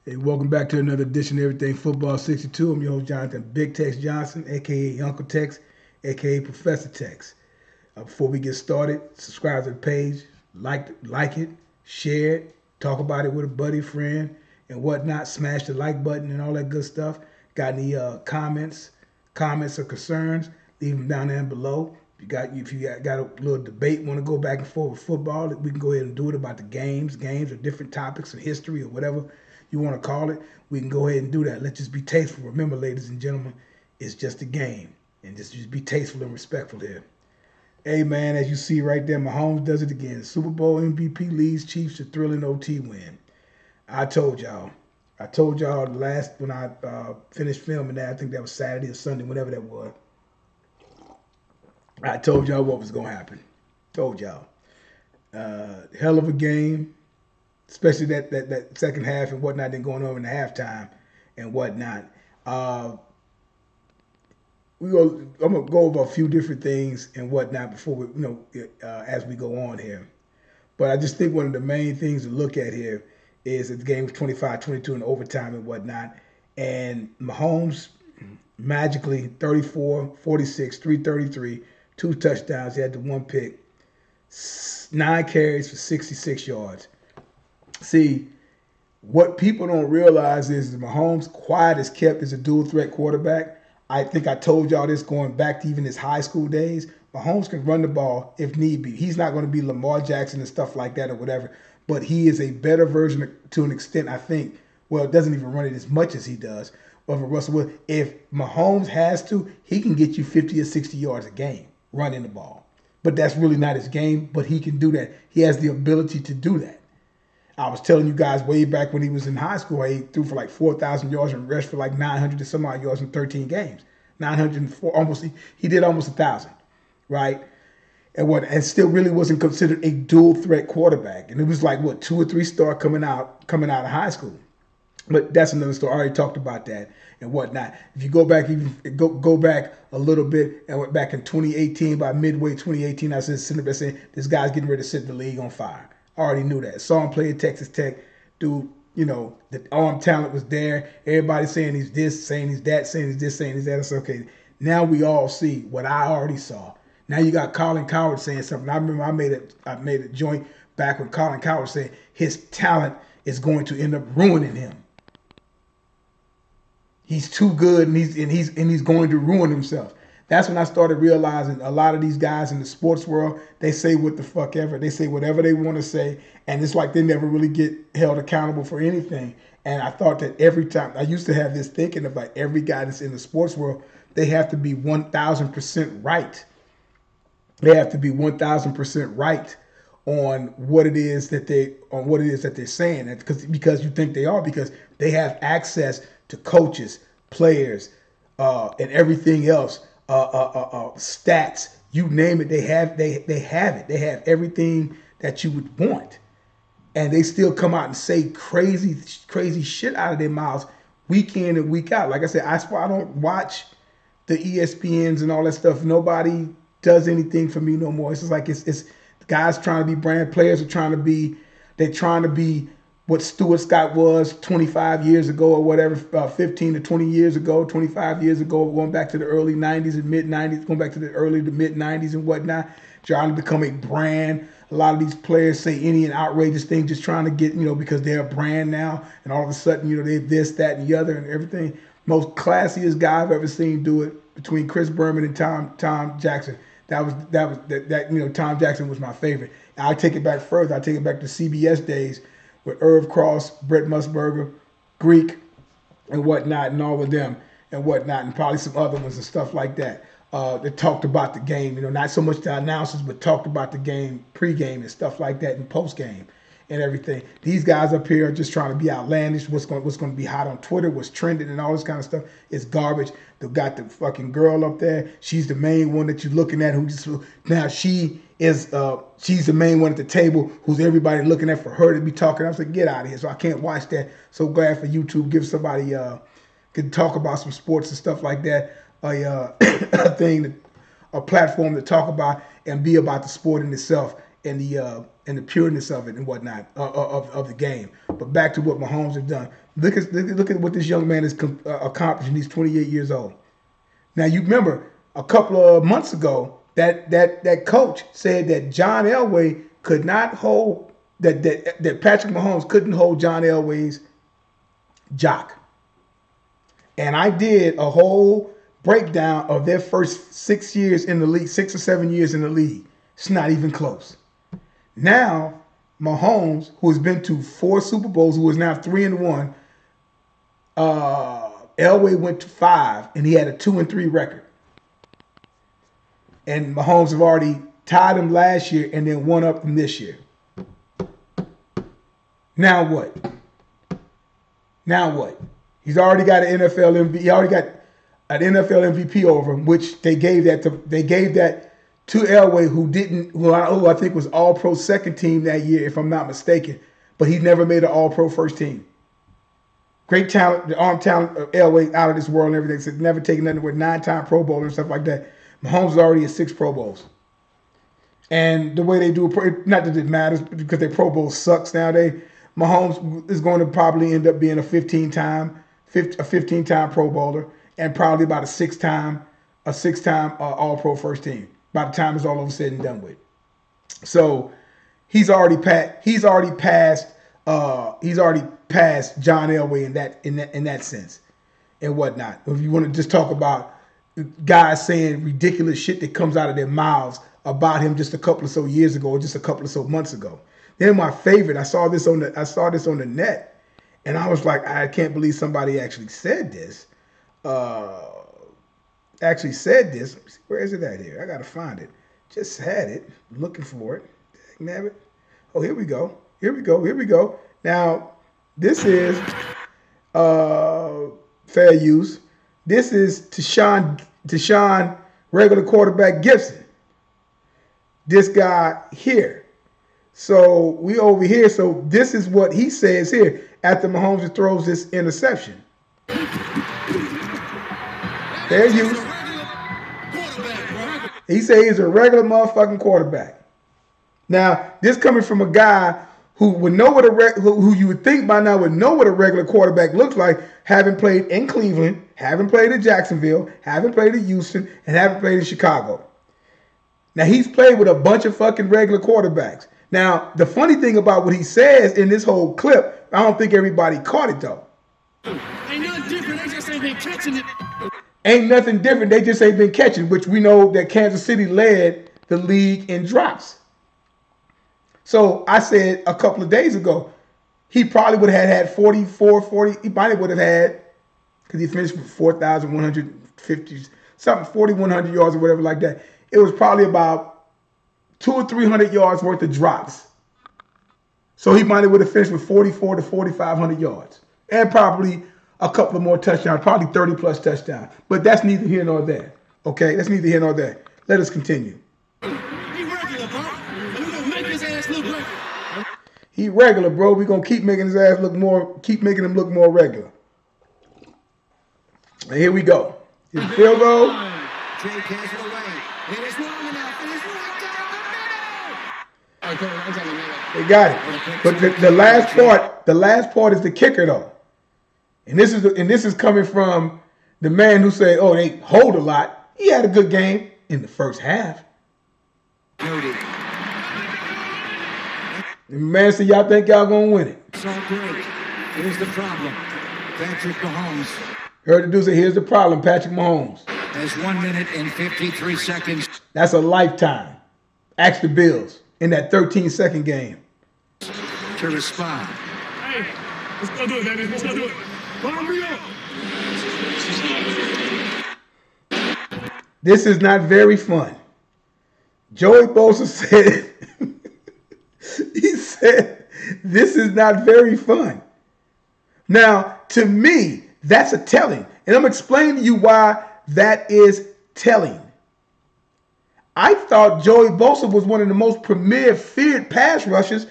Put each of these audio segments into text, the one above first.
Hey, welcome back to another edition of Everything Football 62. I'm your host, Jonathan Big Tex Johnson, aka Uncle Tex, aka Professor Tex. Before we get started, subscribe to the page, like it, share it, talk about it with a buddy, friend, and whatnot. Smash the like button and all that good stuff. Got any comments or concerns? Leave them down there below. If you got a little debate, want to go back and forth with football, we can go ahead and do it about the games or different topics or history or whatever you want to call it. We can go ahead and do that. Let's just be tasteful. Remember, ladies and gentlemen, it's just a game, and just be tasteful and respectful here. Hey man, as you see right there, Mahomes does it again. Super Bowl MVP leads Chiefs to thrilling OT win. I told y'all. I told y'all last when I finished filming that. I think that was Saturday or Sunday, whatever that was. I told y'all what was gonna happen. Told y'all. Hell of a game, especially that second half and whatnot. Then going over in the halftime and whatnot. Uh, I'm gonna go over a few different things and whatnot before as we go on here. But I just think one of the main things to look at here is that the game was 25-22 in overtime and whatnot. And Mahomes magically 34, 46, 333, two touchdowns. He had the one pick, 9 carries for 66 yards. See, what people don't realize is that Mahomes, quiet as kept, as a dual threat quarterback. I think I told y'all this going back to even his high school days. Mahomes can run the ball if need be. He's not going to be Lamar Jackson and stuff like that or whatever, but he is a better version to an extent, I think. Well, it doesn't even run it as much as he does. But for Russell Wilson, if Mahomes has to, he can get you 50 or 60 yards a game running the ball. But that's really not his game, but he can do that. He has the ability to do that. I was telling you guys way back when he was in high school, he threw for like 4,000 yards and rushed for like 900 and some odd yards in 13 games. 904, almost, he did almost 1,000, right? And still really wasn't considered a dual threat quarterback. And it was like, what, 2 or 3 star coming out of high school. But that's another story. I already talked about that and whatnot. If you go back, even go back a little bit and went back in 2018, by midway 2018, I said, sitting there saying, this guy's getting ready to set the league on fire. I already knew that. Saw him play at Texas Tech. Dude, the arm talent was there. Everybody saying he's this, saying he's that, saying he's this, saying he's that. It's okay. Now we all see what I already saw. Now you got Colin Coward saying something. I remember I made a joint back when Colin Coward said his talent is going to end up ruining him. He's too good, and he's going to ruin himself. That's when I started realizing a lot of these guys in the sports world, they say what the fuck ever. They say whatever they want to say, and it's like they never really get held accountable for anything. And I thought that every time, I used to have this thinking about every guy that's in the sports world, they have to be 1,000% right. They have to be 1,000% right on what it is that they're saying. Because you think they are, because they have access to coaches, players, and everything else, stats, you name it. They have it. They have everything that you would want, and they still come out and say crazy shit out of their mouths week in and week out. Like I said, I don't watch the ESPNs and all that stuff. Nobody does anything for me no more. It's just like it's guys trying to be brand, players are trying to be, they're trying to be what Stuart Scott was 25 years ago or whatever, 15 to 20 years ago, 25 years ago, going back to the early 90s and mid 90s, going back to the early to mid 90s and whatnot, trying to become a brand. A lot of these players say any and outrageous thing, just trying to get, because they're a brand now, and all of a sudden, they're this, that, and the other, and everything. Most classiest guy I've ever seen do it between Chris Berman and Tom Jackson. Tom Jackson was my favorite. I take it back further. I take it back to CBS days with Irv Cross, Brett Musburger, Greek, and whatnot, and all of them and whatnot, and probably some other ones and stuff like that. That talked about the game, not so much the announcers, but talked about the game, pregame and stuff like that, and postgame and everything. These guys up here are just trying to be outlandish. What's going to be hot on Twitter, what's trending, and all this kind of stuff is garbage. They've got the fucking girl up there. She's the main one that you're looking at. Now she's the main one at the table. Who's everybody looking at for her to be talking? I was like, get out of here. So I can't watch that. So glad for YouTube. Give somebody can talk about some sports and stuff like that. A thing, a platform to talk about and be about the sport in itself and the pureness of it and whatnot of the game. But back to what Mahomes has done. Look at what this young man has accomplished, and he's 28 years old. Now you remember a couple of months ago that coach said that John Elway could not hold that Patrick Mahomes couldn't hold John Elway's jock. And I did a whole breakdown of their first 6 years in the league, 6 or 7 years in the league. It's not even close. Now, Mahomes, who has been to 4 Super Bowls, who is now 3-1, Elway went to 5, and he had a 2-3 record. And Mahomes have already tied him last year and then won up from this year. Now what? Now what? He's already got an NFL MVP. He already got an NFL MVP over him, which they gave that to Elway, who I think was All-Pro second team that year, if I'm not mistaken. But he never made an All-Pro first team. Great talent, the arm talent of Elway out of this world and everything. So never taken nothing with 9-time Pro Bowler and stuff like that. Mahomes is already at 6 Pro Bowls. And the way they do it, not that it matters because their Pro Bowl sucks nowadays. Mahomes is going to probably end up being a 15-time Pro Bowler and probably about a 6-time All-Pro first team by the time it's all over said and done with. So he's already passed John Elway in that sense and whatnot. If you want to just talk about guys saying ridiculous shit that comes out of their mouths about him just a couple of so years ago or just a couple of so months ago. Then my favorite, I saw this on the net, and I was like, I can't believe somebody actually said this. Where is it at here? I gotta find it. Just had it. I'm looking for it. Damn it. Oh, here we go. Now, this is fair use. This is Deshaun regular quarterback Gibson. This guy here. So we over here. So this is what he says here after Mahomes throws this interception. Fair use. He said he's a regular motherfucking quarterback. Now, this coming from a guy who would know who you would think by now would know what a regular quarterback looks like, having played in Cleveland, having played in Jacksonville, having played in Houston, and having played in Chicago. Now, he's played with a bunch of fucking regular quarterbacks. Now, the funny thing about what he says in this whole clip, I don't think everybody caught it, though. Ain't nothing different. They just ain't been catching it. Ain't nothing different. They just ain't been catching, which we know that Kansas City led the league in drops. So I said a couple of days ago, he probably would have had 40. He probably would have had, because he finished with 4,150, something, 4,100 yards or whatever like that. It was probably about 200 or 300 yards worth of drops. So he might have would have finished with 4,400 to 4,500 yards. And probably a couple of more touchdowns, probably 30 plus touchdowns. But that's neither here nor there. Okay, that's neither here nor there. Let us continue. He regular, bro. We're gonna keep making his ass look more, keep making him look more regular. And here we go. His field goal. They got it. But the last part is the kicker though. And this is coming from the man who said, "Oh, they hold a lot." He had a good game in the first half. The man said, "Y'all think y'all gonna win it?" So great. Here's the problem. Patrick Mahomes. Heard the dude say, "Here's the problem, Patrick Mahomes." There's 1 minute and 53 seconds. That's a lifetime. Ask the Bills in that 13-second game. To respond. Hey, let's go do it, baby. Let's go do it. This is not very fun. Joey Bosa said, he said, this is not very fun. Now, to me, that's a telling. And I'm explaining to you why that is telling. I thought Joey Bosa was one of the most premier feared pass rushers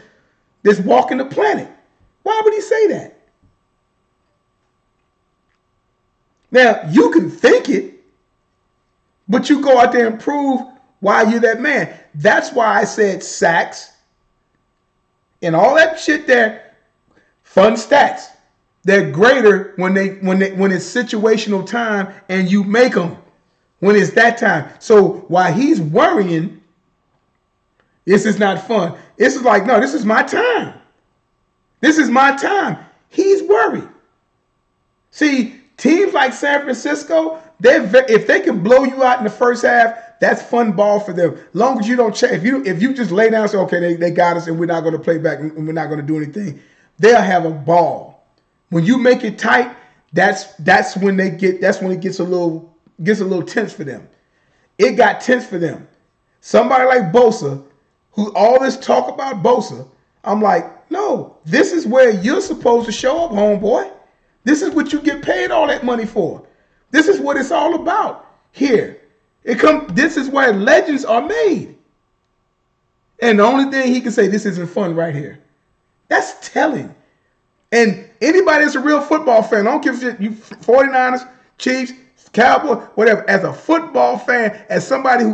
that's walking the planet. Why would he say that? Now, you can think it, but you go out there and prove why you're that man. That's why I said sacks and all that shit there. Fun stats. They're greater when it's situational time and you make them when it's that time. So while he's worrying, this is not fun. This is like, no, this is my time. This is my time. He's worried. See, teams like San Francisco, if they can blow you out in the first half, that's fun ball for them. As long as you don't check, if you just lay down and say, okay, they got us and we're not going to play back and we're not going to do anything, they'll have a ball. When you make it tight, that's when it gets a little tense for them. It got tense for them. Somebody like Bosa, who all this talk about Bosa, I'm like, no, this is where you're supposed to show up, homeboy. This is what you get paid all that money for. This is what it's all about here. This is where legends are made. And the only thing he can say, this isn't fun right here. That's telling. And anybody that's a real football fan, I don't give a shit, you 49ers, Chiefs, Cowboys, whatever, as a football fan, as somebody who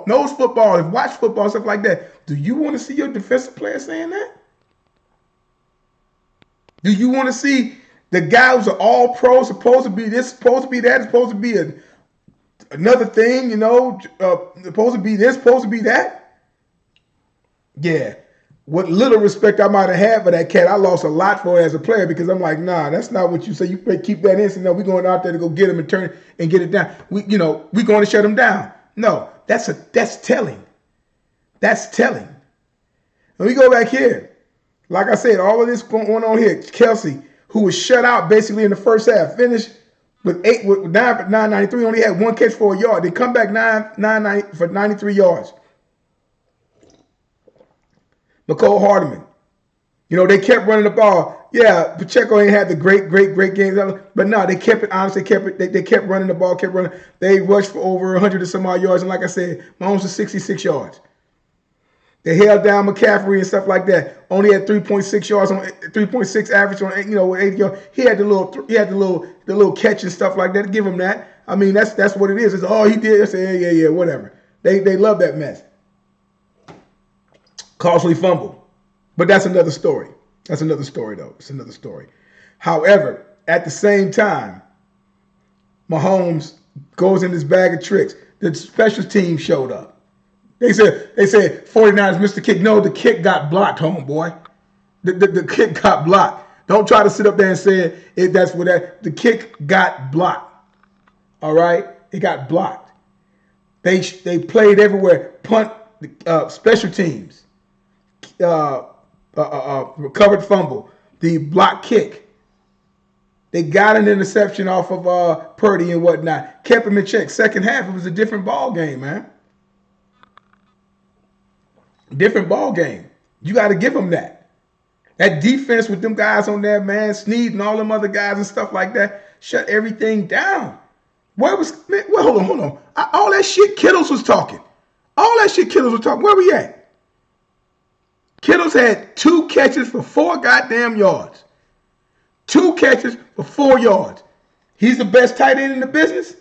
knows football, has watched football, stuff like that, do you want to see your defensive player saying that? Do you want to see the guy who's an all-pro, supposed to be this, supposed to be that, supposed to be another thing, supposed to be this, supposed to be that? Yeah. What little respect I might have had for that cat, I lost a lot for it as a player because I'm like, nah, that's not what you say. You keep that in. So, no, we're going out there to go get him and turn and get it down. We're going to shut him down. No, that's telling. That's telling. Let me go back here. Like I said, all of this going on here. Kelsey, who was shut out basically in the first half, finished with 9 for 993, only had one catch for a yard. They come back 9 for 93 yards. McCole Hardman. They kept running the ball. Yeah, Pacheco ain't had the great games ever, but no, they kept it honest. They kept running the ball, kept running. They rushed for over 100 and some odd yards, and like I said, Mahomes was 66 yards. They held down McCaffrey and stuff like that. Only had 3.6 yards on 3.6 average on 80 yards. He had the little catch and stuff like that. Give him that. I mean, that's what it is. It's he did. I say, yeah, whatever. They love that mess. Costly fumble. But that's another story. That's another story, though. It's another story. However, at the same time, Mahomes goes in this bag of tricks. The special team showed up. They said 49ers missed the kick. No, the kick got blocked, homeboy. The kick got blocked. Don't try to sit up there and say the kick got blocked. All right? It got blocked. They played everywhere. Punt, special teams. Recovered fumble, the block kick. They got an interception off of Purdy and whatnot. Kept him in check. Second half, it was a different ball game, man. Different ball game. You got to give them that. That defense with them guys on there, man, Snead and all them other guys and stuff like that, shut everything down. Hold on. All that shit Kittles was talking. Where we at? Kittles had 2 catches for 4 goddamn yards. 2 catches for 4 yards. He's the best tight end in the business.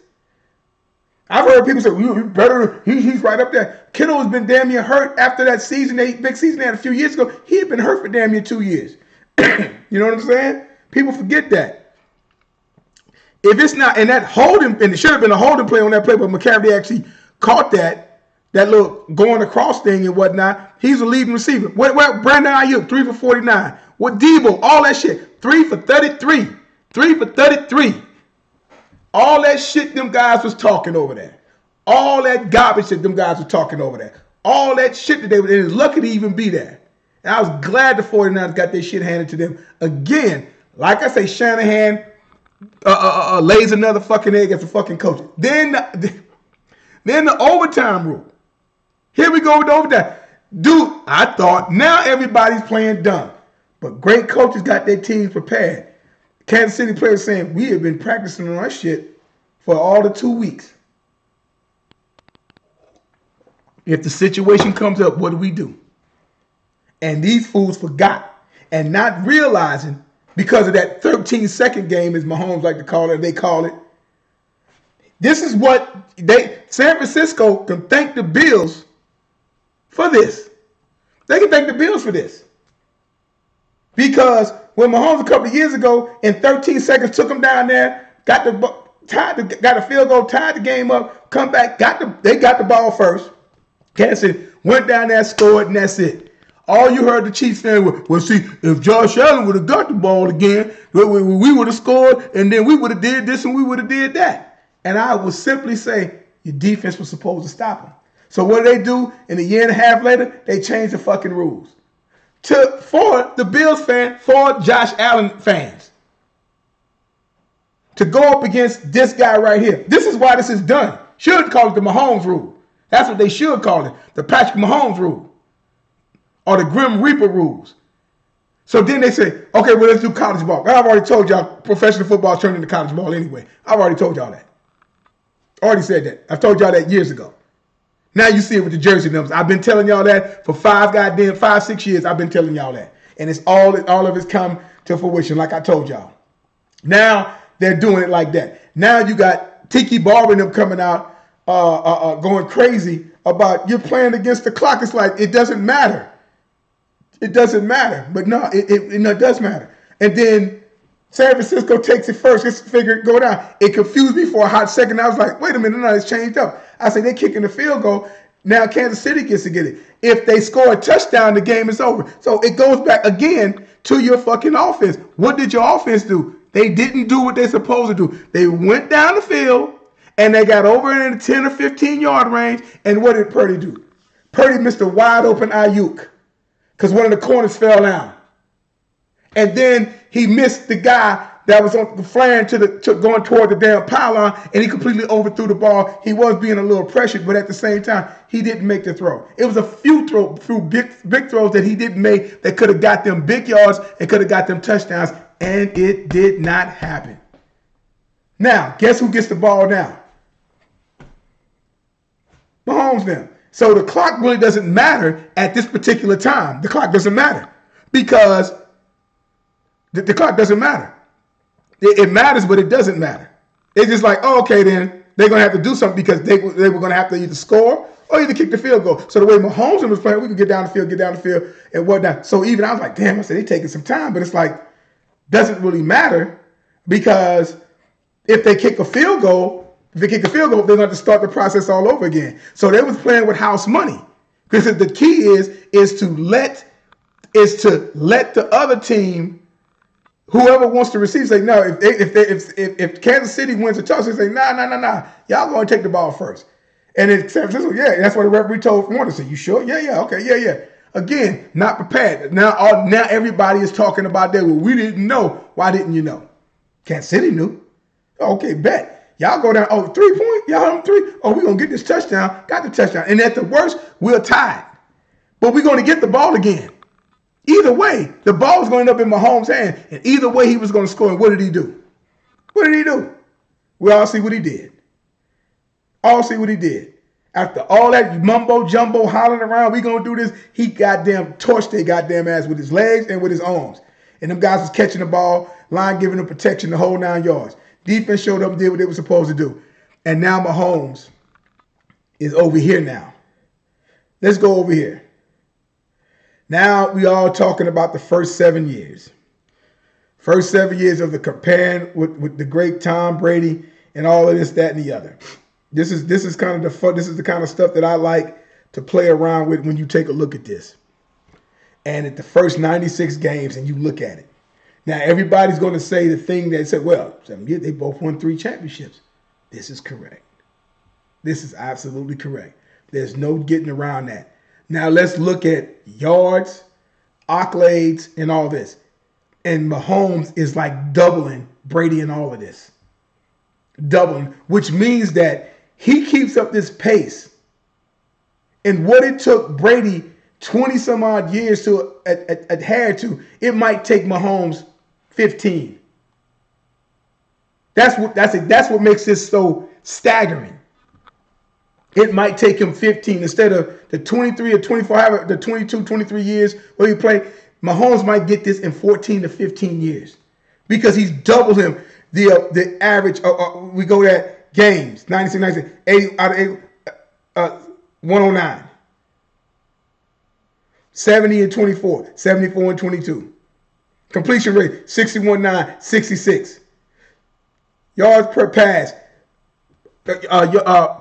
I've heard people say, you better. He's right up there. Kittle has been damn near hurt after that season, big season they had a few years ago. He had been hurt for damn near 2 years. You know what I'm saying? People forget that. If it's not, and that holding, and it should have been a holding play on that play, but McCaffrey actually caught that little going across thing and whatnot. He's a leading receiver. Where Brandon Ayuk, 3 for 49. What Debo, all that shit, 3 for 33. 3 for 33. All that shit them guys was talking over there. All that garbage that them guys were talking over there. All that shit that they were, and it's lucky to even be there. And I was glad the 49ers got their shit handed to them. Again, like I say, Shanahan lays another fucking egg as a fucking coach. Then the overtime rule. Here we go with the overtime. Dude, I thought now everybody's playing dumb. But great coaches got their teams prepared. Kansas City players saying, we have been practicing on our shit for all the 2 weeks. If the situation comes up, what do we do? And these fools forgot. And not realizing, because of that 13-second game, as Mahomes like to call it, they call it. This is what San Francisco can thank the Bills for this. They can thank the Bills for this. Because when Mahomes a couple of years ago, in 13 seconds, took him down there, got a field goal, tied the game up, come back, they got the ball first. Kansas City went down there, scored, and that's it. All you heard the Chiefs saying was, well, see, if Josh Allen would have got the ball again, we would have scored, and then we would have did this and we would have did that. And I would simply say, your defense was supposed to stop them. So what do they do? In a year and a half later, they changed the fucking rules. For the Bills fan, for Josh Allen fans, to go up against this guy right here. This is why this is done. Should call it the Mahomes rule. That's what they should call it, the Patrick Mahomes rule, or the Grim Reaper rules. So then they say, okay, well, let's do college ball. I've already told y'all professional football turned into college ball anyway. I've already told y'all that. Already said that. I've told y'all that years ago. Now you see it with the jersey numbers. I've been telling y'all that for 6 years. I've been telling y'all that. And it's all of it's come to fruition, like I told y'all. Now they're doing it like that. Now you got Tiki Barber and them coming out going crazy about you're playing against the clock. It's like, it doesn't matter. It doesn't matter. But no, it does matter. And then San Francisco takes it first. It's figured go down. It confused me for a hot second. I was like, wait a minute, no, it's changed up. I said, they're kicking the field goal. Now Kansas City gets to get it. If they score a touchdown, the game is over. So it goes back again to your fucking offense. What did your offense do? They didn't do what they're supposed to do. They went down the field, and they got over in the 10 or 15-yard range, and what did Purdy do? Purdy missed a wide open Ayuk because one of the corners fell down. And then he missed the guy that was on the flank going toward the damn pylon, and he completely overthrew the ball. He was being a little pressured, but at the same time, he didn't make the throw. It was a few big throws that he didn't make that could have got them big yards and could have got them touchdowns, and it did not happen. Now, guess who gets the ball now? Mahomes now. So the clock really doesn't matter at this particular time. The clock doesn't matter because the clock doesn't matter. It matters, but it doesn't matter. It's just like, oh, okay, then they're going to have to do something because they were going to have to either score or either kick the field goal. So the way Mahomes was playing, we could get down the field, and whatnot. So even I was like, damn, I said, they're taking some time. But it's like, doesn't really matter because if they kick a field goal, they're going to have to start the process all over again. So they was playing with house money. Because the key is to let the other team, whoever wants to receive, say no. If Kansas City wins a toss, they say nah. Y'all going to take the ball first. And in San Francisco, yeah, that's what the referee told Warner. Say, you sure? Yeah, okay, yeah. Again, not prepared. Now everybody is talking about that. Well, we didn't know. Why didn't you know? Kansas City knew. Okay, bet. Y'all go down. Oh, 3 point. Y'all on 3. Oh, we're going to get this touchdown. Got the touchdown. And at the worst, we're tied. But we're going to get the ball again. Either way, the ball was going to end up in Mahomes' hand. And either way, he was going to score. And what did he do? We all see what he did. After all that mumbo jumbo hollering around, we going to do this, he goddamn torched their goddamn ass with his legs and with his arms. And them guys was catching the ball, line giving them protection the whole 9 yards. Defense showed up and did what they were supposed to do. And now Mahomes is over here now. Let's go over here. Now we all talking about the first 7 years. First 7 years of the comparing with the great Tom Brady and all of this, that, and the other. This is kind of the fun. This is the kind of stuff that I like to play around with when you take a look at this. And at the first 96 games, and you look at it. Now everybody's going to say the thing that said, well, they both won 3 championships. This is correct. This is absolutely correct. There's no getting around that. Now let's look at yards, accolades, and all this. And Mahomes is like doubling Brady in all of this. Doubling, which means that he keeps up this pace. And what it took Brady 20 some odd years to adhere to, it might take Mahomes 15. That's what makes this so staggering. It might take him 15 instead of the 23 or 24, the 22, 23 years where he played. Mahomes might get this in 14 to 15 years because he's doubled him. The average, we go at games, 96, 80 out of 109. 70 and 24, 74 and 22. Completion rate, 61.9, 66. Yards per pass,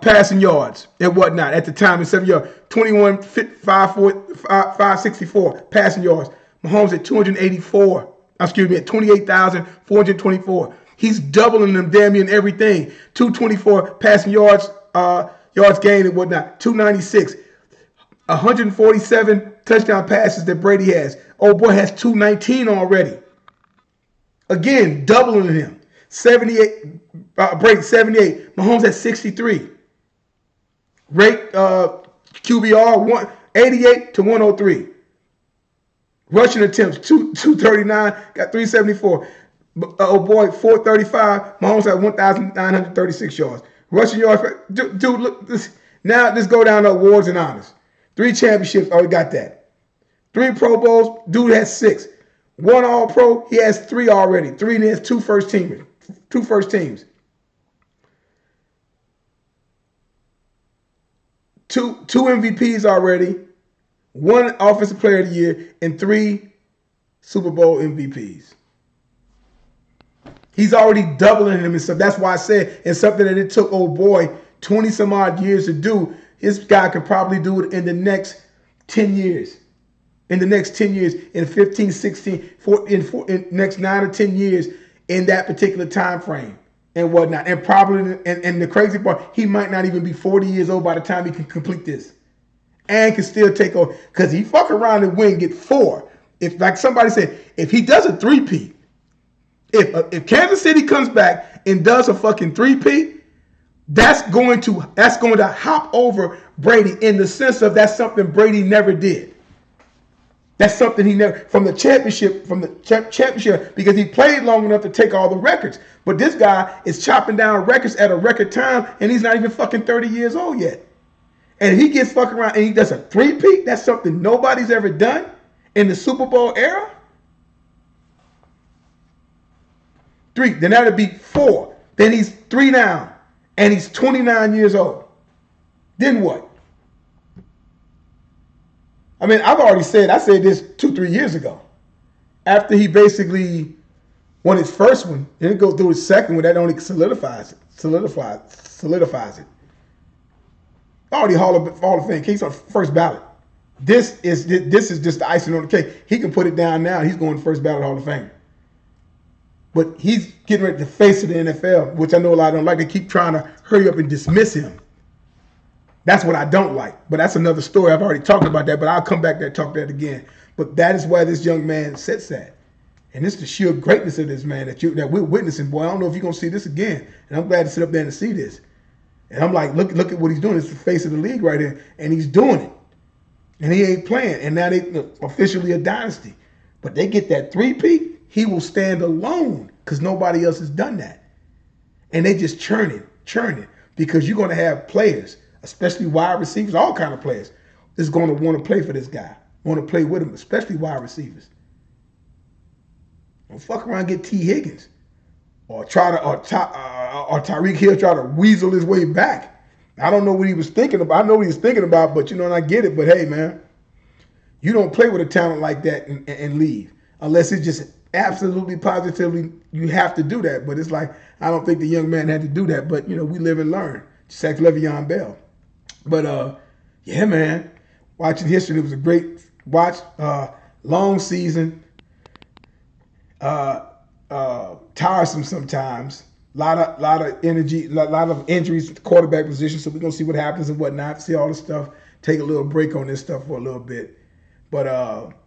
passing yards and whatnot at the time in 7 yards. 21, 564 passing yards. Mahomes at 284. Excuse me, at 28,424. He's doubling them damn near in everything. 224 passing yards, yards gained and whatnot. 296. 147 touchdown passes that Brady has. Old boy has 219 already. Again, doubling him. 78. Brady 78. Mahomes at 63. Rate QBR 188 to 103. Rushing attempts 239. Got 374. Oh boy, 435. Mahomes at 1,936 yards. Rushing yards. Dude, look this. Now let's go down to awards and honors. 3 championships. Oh, he got that. 3 Pro Bowls. Dude has 6. 1 All-Pro. He has 3 already. 3 and he has 2 first teamers. 2 first teams. 2 MVPs already. 1 Offensive Player of the Year and 3 Super Bowl MVPs. He's already doubling him and stuff. That's why I said it's something that it took old boy 20 some odd years to do. This guy could probably do it in the next 10 years. In the next 10 years, in 15, 16, in next 9 or 10 years, in that particular time frame and whatnot. And probably, and the crazy part, he might not even be 40 years old by the time he can complete this. And can still take over. Because he fuck around and win, get 4. If, like somebody said, if he does a 3-peat, if Kansas City comes back and does a fucking 3-peat, that's going to hop over Brady in the sense of that's something Brady never did. That's something he never from the championship because he played long enough to take all the records. But this guy is chopping down records at a record time, and he's not even fucking 30 years old yet. And he gets fucking around and he does a 3-peat. That's something nobody's ever done in the Super Bowl era. 3. Then that'd be 4. Then he's 3 now. And he's 29 years old. Then what? I mean, I said this 2-3 years ago. After he basically won his first one, then it goes through his second one, that only solidifies it. Already Hall of Fame. He's on first ballot. This is just the icing on the cake. He can put it down now. He's going first ballot Hall of Fame. But he's getting ready to face of the NFL, which I know a lot don't like. They keep trying to hurry up and dismiss him. That's what I don't like. But that's another story. I've already talked about that, but I'll come back there and talk that again. But that is where this young man sits at. And it's the sheer greatness of this man that we're witnessing. Boy, I don't know if you're going to see this again. And I'm glad to sit up there and see this. And I'm like, look at what he's doing. It's the face of the league right here. And he's doing it. And he ain't playing. And now they officially a dynasty. But they get that 3-peat. He will stand alone because nobody else has done that. And they just churning, because you're going to have players, especially wide receivers, all kind of players, that's going to want to play for this guy, want to play with him, especially wide receivers. Don't fuck around and get T. Higgins or Tyreek Hill try to weasel his way back. I don't know what he was thinking about. I know what he was thinking about, but and I get it. But hey, man, you don't play with a talent like that and leave unless it's just absolutely positively you have to do that. But it's like I don't think the young man had to do that. But we live and learn. Just like Le'Veon Bell. But yeah, man, watching history, it was a great watch. Long season, tiresome sometimes. Lot of energy, lot of injuries at the quarterback position. So we're gonna see what happens and whatnot. See all the stuff. Take a little break on this stuff for a little bit, but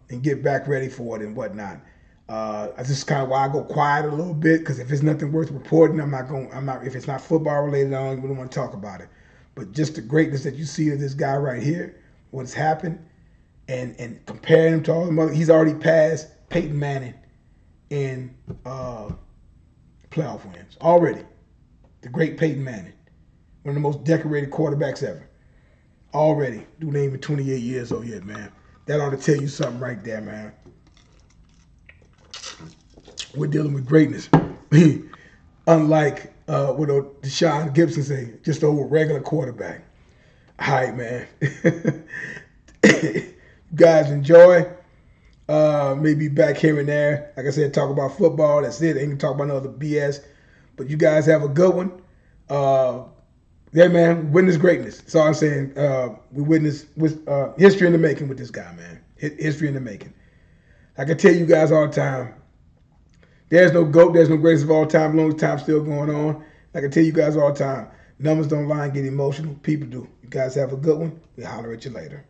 and get back ready for it and whatnot. That's just kind of why I go quiet a little bit, because if it's nothing worth reporting, if it's not football related, I don't even want to talk about it. But just the greatness that you see of this guy right here, what's happened, and comparing him to all the other, he's already passed Peyton Manning in playoff wins already. The great Peyton Manning, one of the most decorated quarterbacks ever. Already, dude ain't even 28 years old yet, man. That ought to tell you something right there, man. We're dealing with greatness. Unlike what Deshaun Gibson say, just a regular quarterback. All right, man. You guys enjoy. Maybe back here and there. Like I said, talk about football. That's it. Ain't gonna talk about no other BS. But you guys have a good one. Yeah, man, witness greatness. That's all I'm saying. We witness with history in the making with this guy, man. History in the making. I can tell you guys all the time. There's no GOAT, there's no greatest of all time, long as time's still going on. I can tell you guys all the time. Numbers don't lie and get emotional. People do. You guys have a good one. We'll holler at you later.